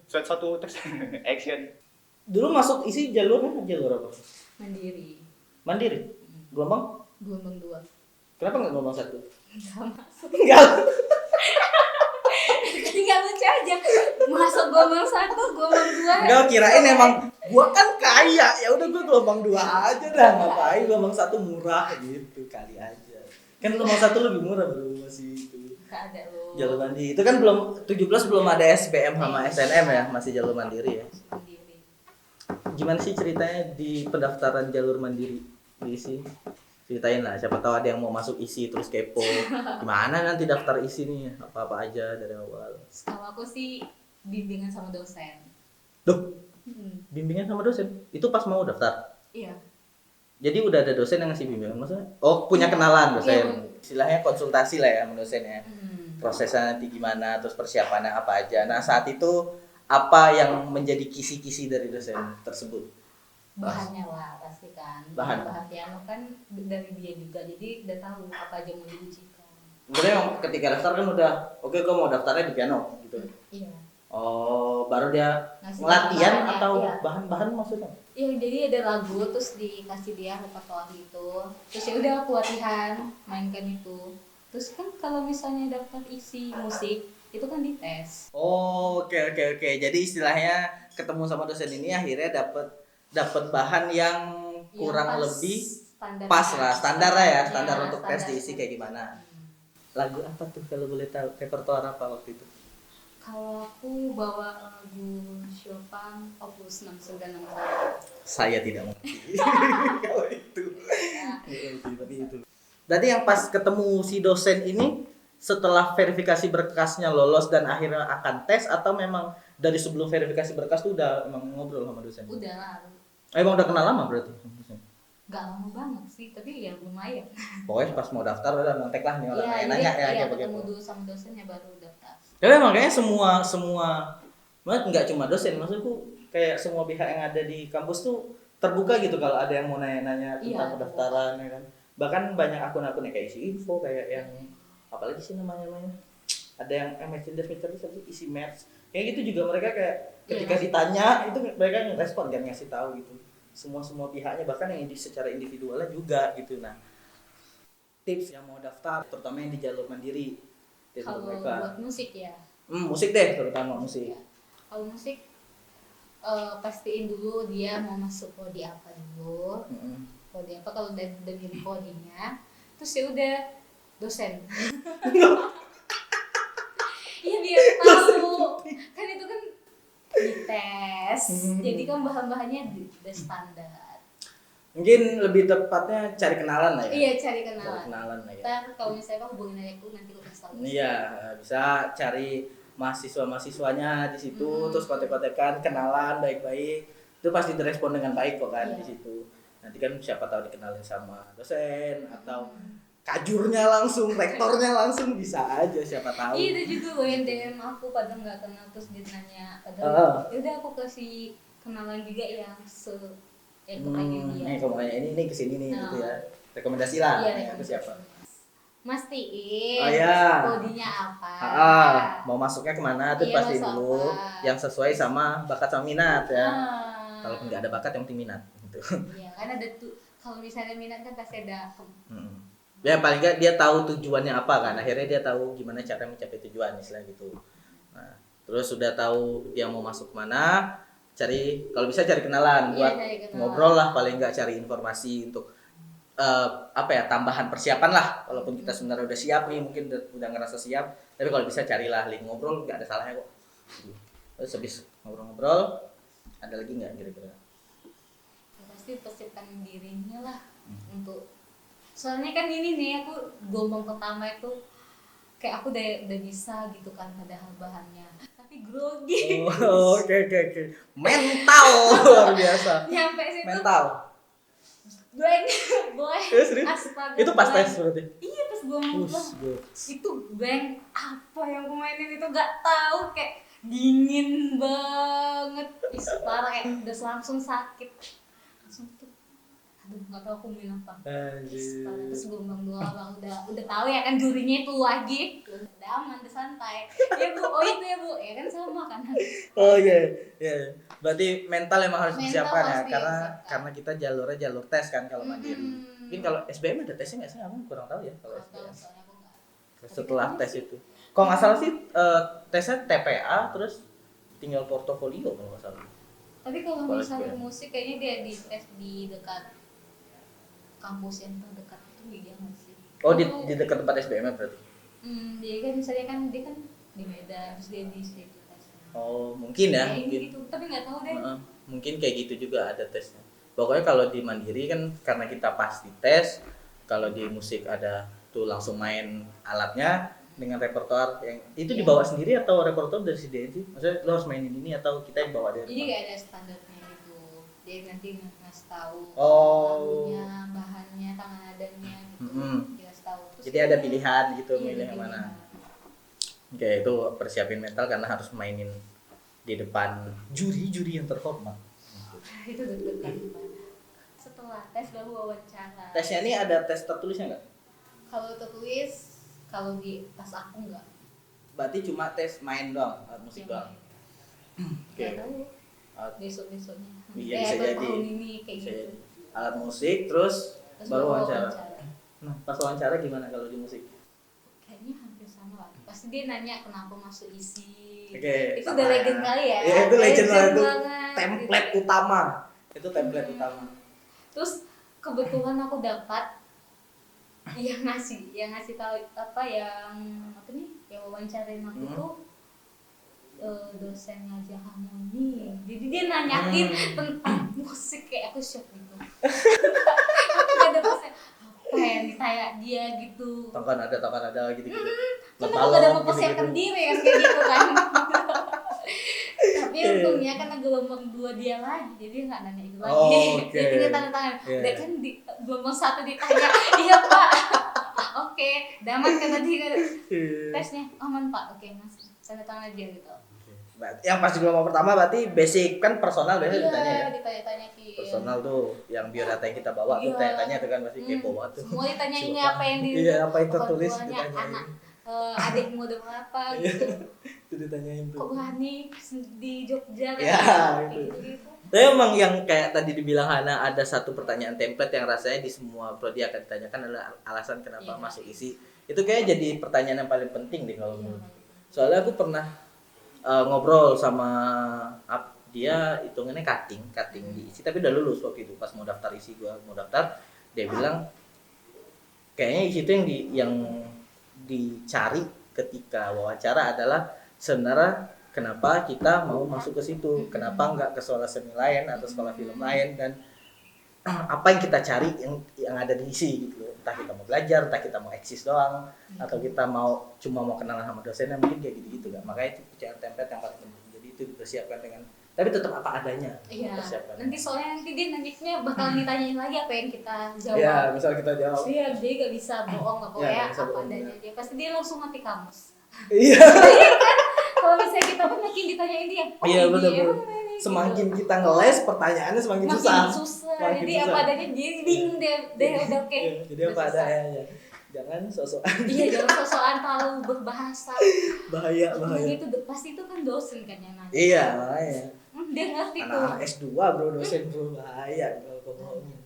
Satu tes action. Dulu masuk isi jalur apa? Mandiri. Mandiri. Gelombang? Gelombang 2. Kenapa nggak gelombang 1? Enggak masuk. Enggak. Tinggal lucu aja. Masuk gelombang 1, gelombang 2. Enggak, kirain emang gua kan kaya, ya udah gua gelombang 2 aja dah, ngapain gelombang 1 murah gitu kali aja. Kan gelombang 1 lebih murah bro, masih itu. Enggak ada loh. Jalur mandiri. Itu kan belum 17 belum ada SBM sama SNM ya, masih jalur mandiri ya. Mandiri. Gimana sih ceritanya di pendaftaran jalur mandiri diisi? Ceritain lah, siapa tahu ada yang mau masuk isi terus kepo. Gimana nanti daftar isi nih? Apa-apa aja dari awal. Kalau aku sih bimbingan sama dosen. Duh, bimbingan sama dosen? Itu pas mau daftar? Iya. Jadi udah ada dosen yang ngasih bimbingan maksudnya? Oh, punya kenalan dosen. Iya. Istilahnya konsultasi lah ya sama dosen ya. Hmm. Prosesnya nanti gimana, terus persiapannya apa aja. Nah, saat itu apa yang menjadi kisi-kisi dari dosen tersebut? Bahannya lah pasti kan. Bahan. piano kan dari dia juga. Jadi udah tahu apa aja mau diujikan. Kemudian ketika daftar kan udah, oke gue mau daftarnya di piano gitu. Iya. Oh, baru dia Ngasih latihan bahannya, atau iya. bahan-bahan maksudnya? Iya, jadi ada lagu terus dikasih dia repertoire gitu. Terus ya udah aku latihan mainkan itu. Terus kan kalau misalnya daftar isi musik itu kan dites. Oh, oke. Jadi istilahnya ketemu sama dosen ini akhirnya dapat bahan yang kurang Yang lebih standar pas lah, standar lah ya, standar Ya, untuk tes standar. diisi kayak gimana. Lagu apa tuh kalau boleh tahu? Repertoire apa waktu itu? Kalau aku bawa lagu Chopin Opus 6961. Saya tidak mengerti. Kalau itu. Tapi itu. Berarti yang pas ketemu si dosen ini setelah verifikasi berkasnya lolos dan akhirnya akan tes atau memang dari sebelum verifikasi berkas tuh udah emang ngobrol sama dosen? Udah lah, Emang udah kenal lama berarti? gak lama banget sih, tapi ya lumayan. Pokoknya pas mau daftar udah ngontek lah nih orang Iya, nanya ya iya, kayak ketemu begitu. dulu sama dosennya baru daftar. Tapi emang kayaknya semua banget nggak cuma dosen, maksudku kayak semua pihak yang ada di kampus tuh terbuka gitu kalau ada yang mau nanya-nanya tentang Iya, pendaftaran ya kan. Bahkan banyak akun-akun yang kayak isi info kayak yang apalagi sih namanya ada yang messenger isi match kayak gitu juga mereka kayak ketika Iya, ditanya itu mereka ngerespon kan ngasih tahu gitu semua pihaknya bahkan yang secara individualnya juga gitu. Nah, tips yang mau daftar terutama yang di jalur mandiri tips Kalau untuk mereka. buat musik ya. Musik deh terutama musik. Ya. Kalau musik pastiin dulu dia mau masuk prodi apa dulu. Prodi apa, kalau udah milih prodinya, terus ya udah dosen. Iya biar tahu. Kan itu kan dites. Jadi kan bahan-bahannya udah standar. Mungkin lebih tepatnya cari kenalan lah ya. Iya, cari Cari kenalan. kenalan lah ya. Ntar kalau misalnya kamu hubungin aja aku, nanti aku kasih tahu. Iya, bisa cari mahasiswanya di situ, terus kontek-kontekan, kenalan baik-baik. Itu pasti direspon dengan baik kok kan Iya. di situ. Nanti kan siapa tahu dikenalin sama dosen atau kajurnya langsung, rektornya langsung bisa aja siapa tahu. Iya, ada juga loh yang DM aku padahal nggak kenal terus dia nanya padahal ya udah aku kasih kenalan juga yang yang kepengen dia. Kamu kayak ini kesini nih Nah. gitu ya. Rekomendasi lah. Iya, Ke siapa? Mastiin Oh, iya. prodinya apa. Mau masuknya kemana tuh Iya, pasti masuk dulu apa. yang sesuai sama bakat sama minat ya. Ah. Kalaupun nggak ada bakat yang penting minat gitu. Iya, kan ada tuh kalau misalnya minat kan pasti ada. Ya paling nggak dia tahu tujuannya apa kan. Akhirnya dia tahu gimana cara mencapai tujuan istilah gitu. Nah, terus sudah tahu dia mau masuk mana, kalau bisa cari kenalan Iya, buat cari kenalan. ngobrol lah paling nggak cari informasi untuk tambahan persiapan lah. Walaupun kita sebenarnya udah siap nih, mungkin udah ngerasa siap, tapi kalau bisa carilah link ngobrol, nggak ada salahnya kok. Terus habis ngobrol-ngobrol, ada lagi nggak kira-kira? Pasti persiapkan dirinya lah untuk, soalnya kan ini nih aku gelombang pertama itu kayak aku udah bisa gitu kan padahal bahannya, tapi grogi. Oke. Mental luar biasa. Nyampe situ Mental. blank. Ya, serius? Astaga, Itu pas blank. tes berarti. Iya, pas gue mau itu blank. Apa yang gue mainin itu gak tahu, kayak dingin banget. Parah, kayak udah langsung sakit. Langsung tuh aduh nggak tahu aku bilang apa. Anjir. Terus gelombang 2 bang udah tahu ya kan jurinya itu wajib, udah aman, udah santai. Ya bu, oh itu ya bu, ya kan sama kan. Oh iya, iya. Berarti mental emang harus Mental disiapkan ya, harus karena disiapkan. kita jalurnya jalur tes kan kalau mandiri. Mm-mm. Mungkin kalau SBM ada tesnya nggak sih? Aku kurang tahu ya kalau Nggak tahu, SBM. soalnya aku nggak. Setelah tes itu, kalau nggak salah sih tesnya TPA terus tinggal portofolio kalau nggak salah. Tapi kalau Kalau misalnya SBM. musik kayaknya dia di tes di dekat kampus yang terdekat itu dia nggak sih? Oh di dekat tempat SBM -nya berarti. Dia kan misalnya kan dia kan di Medan, terus dia di situ tes. Oh mungkin ya, Kayak mungkin. gitu, tapi nggak tahu deh. Heeh, mungkin kayak gitu juga ada tesnya. Pokoknya kalau di mandiri kan karena kita pas di tes, kalau di musik ada tuh langsung main alatnya dengan repertoar yang itu Iya. dibawa sendiri atau repertoar dari si DN sih? Maksudnya lo harus mainin ini atau kita yang bawa dari Jadi rumah? nggak ada standarnya gitu. Dia nanti ngasih tahu Oh. lagunya, bahannya, tangan nadanya gitu. Mm-mm. Dia kasih tahu. Terus Jadi ada pilihan gitu iya, milih ada yang mana. pilihan. Oke, itu persiapin mental karena harus mainin di depan juri-juri yang terhormat. Itu deg-degan banget. Setelah tes baru wawancara. Tesnya ini ada tes tertulisnya nggak? Kalau tertulis, kalau di tas aku nggak. Berarti cuma tes main doang, alat musik doang. Oke. Nggak tahu. Alat, Besok-besoknya. Iya, bisa baru jadi. tahun ini kayak bisa gitu. jadi. Alat musik terus Terus baru baru wawancara. wawancara. Nah, pas wawancara gimana kalau di musik? Kayaknya hampir sama lah. Pasti dia nanya kenapa masuk isi. Oke, Itu sama udah ya. legend kali ya. Iya, itu legend banget, itu banget, template gitu. utama. Itu template utama. Terus kebetulan aku dapat yang ngasih tahu apa nih yang wawancarain aku tuh dosennya aja harmoni. Jadi dia nanyain tentang musik, kayak aku shock gitu. Aku gak ada dosen apa yang ditanya dia gitu. Tongkan ada gitu-gitu. Kan aku gak ada mempersiapkan diri kan kayak gitu kan. Tapi untungnya karena gelombang 2 dia lagi, jadi dia nggak nanya itu lagi. Oh, oke. Dia tinggal tanda tangan. Iya. Udah kan di gelombang 1 ditanya, iya pak. Oke, damat kan tadi kan tesnya aman pak. Oke mas, tanda tangan aja gitu. Yang pas di gelombang pertama berarti basic kan personal biasanya ditanya ya. Iya, ditanya-tanya ki. Personal tuh yang biodata yang kita bawa tuh Iya. tanya-tanya tuh kan pasti kepo banget tuh. Semua ditanya ini Siapa? apa yang di Iya, apa yang tertulis orang tuanya, ditanyain. anak adikmu udah berapa gitu. Itu ditanyain tuh. Kok berani di Jogja kan? Ya, Kayak gitu. gitu-gitu. Tapi emang yang kayak tadi dibilang Hana, ada satu pertanyaan template yang rasanya di semua prodi akan ditanyakan adalah alasan kenapa Iya. masuk isi. Itu kayak jadi pertanyaan yang paling penting deh kalau Iya, menurut. Soalnya aku pernah ngobrol sama dia hitungannya cutting di isi, tapi udah lulus waktu itu pas mau daftar isi, gua mau daftar, dia bilang kayaknya isi itu yang dicari ketika wawancara adalah sebenarnya kenapa kita mau masuk ke situ, kenapa nggak ke sekolah seni lain atau sekolah film lain, dan apa yang kita cari yang ada di isi gitu. Entah kita mau belajar, entah kita mau eksis doang, atau kita cuma mau kenalan sama dosennya, mungkin kayak gitu kan. Makanya itu pecahan template yang paling penting. Jadi itu dipersiapkan dengan, tapi tetap apa adanya. Iya. Dipersiapkan. Nanti soalnya nanti dia nanyanya bakal ditanyain lagi apa yang kita jawab. Ya, misal kita jawab. Iya, dia gak bisa bohong lah Iya, pokoknya nggak bisa apa bohong, adanya dia. Pasti dia langsung mati kamus. Iya. Kalau misalnya kita pun makin ditanyain dia. Iya, ini benar-benar. emang ini, Semakin gitu. kita ngeles, pertanyaannya semakin Makin susah. susah. Makin Jadi susah. apa adanya dia bingung dia udah oke. Iya, jadi Udah apa susah. adanya. Jangan sosok Iya, jangan sosokan terlalu berbahasa. bahaya. Itu pasti itu kan dosen kan yang nanya. Iya, makanya. Dia ngerti tuh. Anak-anak S2 bro, dosen bro, bahaya kalau kamu ngomongin.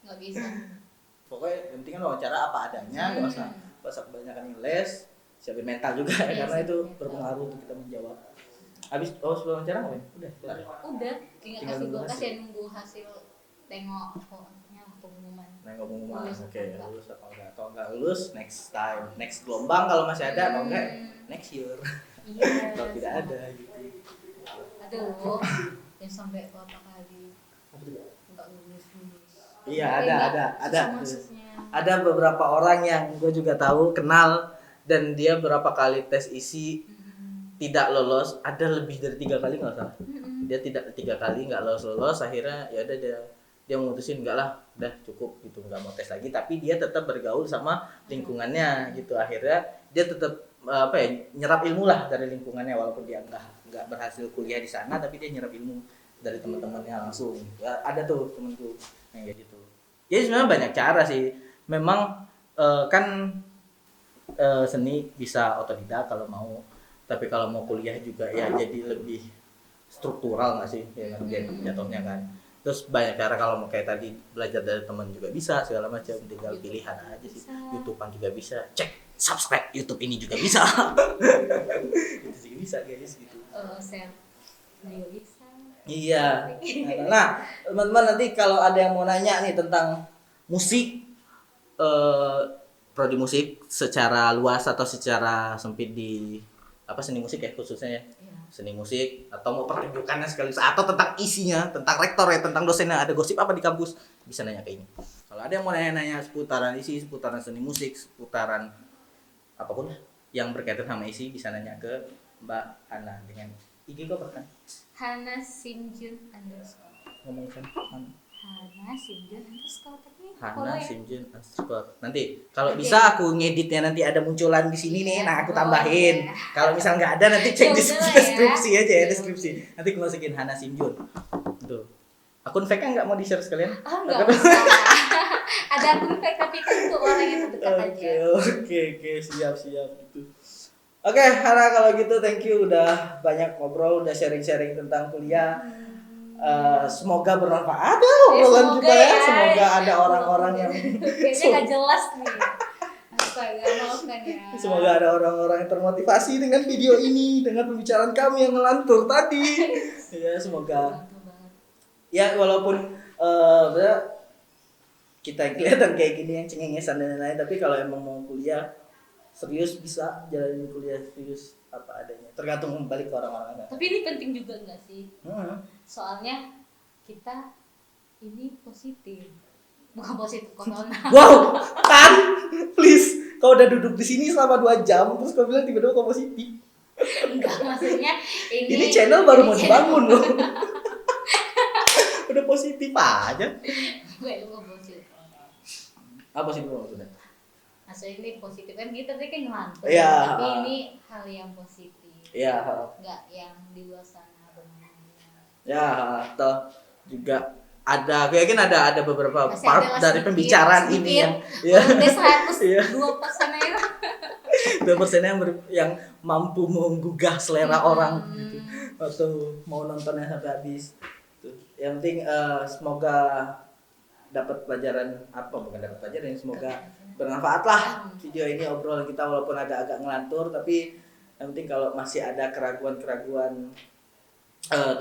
Nggak bisa. Pokoknya yang penting kan wawancara apa adanya, nggak usah kebanyakan ngeles, siapin mental juga ya, Iya, karena itu siapin mental. berpengaruh untuk kita menjawab. Habis sebelum wawancara ngapain? Udah kelar ya? Udah, tinggal Tinggal kasih nunggu berkas hasil. ya, nunggu hasil tengok pokoknya pengumuman. Nah, ngomong-ngomong, Lulus oke, atau enggak. lulus atau enggak? Kalau enggak lulus, next time, next gelombang kalau masih ada, kalau enggak, next year. Iya. Kalau tidak ada gitu. Aduh, yang sampai berapa kali nggak lulus. Iya, Kayak ada. susah masuknya. Ada beberapa orang yang gue juga tahu, kenal, dan dia berapa kali tes isi tidak lolos, ada lebih dari 3 kali nggak salah. Dia tidak 3 kali nggak lolos, akhirnya ya udah dia memutusin enggak lah, udah cukup gitu, nggak mau tes lagi, tapi dia tetap bergaul sama lingkungannya gitu. Akhirnya dia tetap nyerap ilmu lah dari lingkungannya, walaupun dia nggak berhasil kuliah di sana, tapi dia nyerap ilmu dari teman-temannya langsung. Ada tuh temanku yang kayak gitu. Jadi sebenarnya banyak cara sih. Memang kan seni bisa otodidak kalau mau, tapi kalau mau kuliah juga ya jadi lebih struktural nggak sih, ya kan jatuhnya kan. Terus banyak cara kalau mau kayak tadi belajar dari teman juga bisa segala macam, tinggal pilihan aja sih. Bisa. YouTubean juga bisa, cek subscribe YouTube ini juga bisa. Itu sih bisa guys gitu. Share juga bisa. Iya. Nah, teman-teman nanti kalau ada yang mau nanya nih tentang musik, prodi musik secara luas atau secara sempit di seni musik ya khususnya ya. Iya. Seni musik atau mau pertunjukannya sekaligus atau tentang isinya, tentang rektor ya, tentang dosennya, ada gosip apa di kampus, bisa nanya ke ini. Kalau ada yang mau nanya-nanya seputaran isi, seputaran seni musik, seputaran apapun lah yang berkaitan sama isi, bisa nanya ke Mbak Hana dengan IG kok kan? Hana Simjun _ Ngomong kan? Hana Simjun _ tapi Hana follow ya. Simjun _ nanti kalau bisa aku ngeditnya nanti ada munculan di sini nih, nah aku tambahin. Kalau misal nggak ada nanti cek Ya di udahlah ya. deskripsi aja ya, Ya deskripsi. Nanti aku masukin Hana Simjun. Tuh. Akun fake-nya nggak mau di-share sekalian? Enggak usah. Ada akun fake tapi kan untuk orang yang terdekat aja. Oke, siap gitu. Oke, Hana kalau gitu thank you udah banyak ngobrol, udah sharing-sharing tentang kuliah. Semoga bermanfaat ya obrolan semoga kita ya. ya. Semoga ada orang-orang yang Kayaknya nggak jelas nih. Astaga, maafkan ya. semoga ada orang-orang yang termotivasi dengan video ini, dengan pembicaraan kami yang ngelantur tadi. Ya, semoga. Mantap banget. Ya walaupun kita yang kelihatan kayak gini yang cengengesan dan lain-lain, tapi kalau emang mau kuliah serius bisa jalanin kuliah serius apa adanya. Tergantung balik ke orang-orangnya. Tapi ini penting juga nggak sih? Hmm. Soalnya kita ini positif, bukan positif corona. Wow, kan? Please, kau udah duduk di sini selama 2 jam terus kau bilang tiba-tiba kau positif. Enggak, maksudnya Ini channel baru mau dibangun loh. Udah positif aja. Gue juga positif. Apa sih maksudnya? Maksudnya ini positif kan kita tadi kan ngelantur, Iya. tapi ini hal yang positif. Iya. Enggak yang di luar sana benar-benar. Ya, atau juga ada, gue yakin ada beberapa Masih part ada dari sedikit, pembicaraan ini yang ya Udah 102% Iya. ya. 2% yang mampu menggugah selera orang gitu. Hmm. Waktu mau nontonnya sampai habis. Tuh. Yang penting semoga dapat pelajaran bukan dapat pelajaran, semoga bermanfaat lah video ini, obrolan kita walaupun agak-agak ngelantur, tapi yang penting kalau masih ada keraguan-keraguan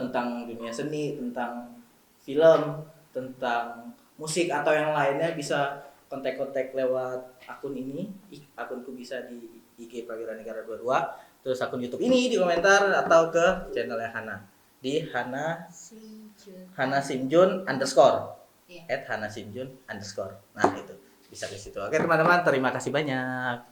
tentang dunia seni, tentang film, tentang musik atau yang lainnya bisa kontak-kontak lewat akun ini. Akunku bisa di IG Prawira Negara 22, terus akun YouTube ini di komentar atau ke channelnya Hana di Hana Simjun _ Iya. @hanasimjun_. Nah itu bisa ke situ. Oke teman-teman, terima kasih banyak.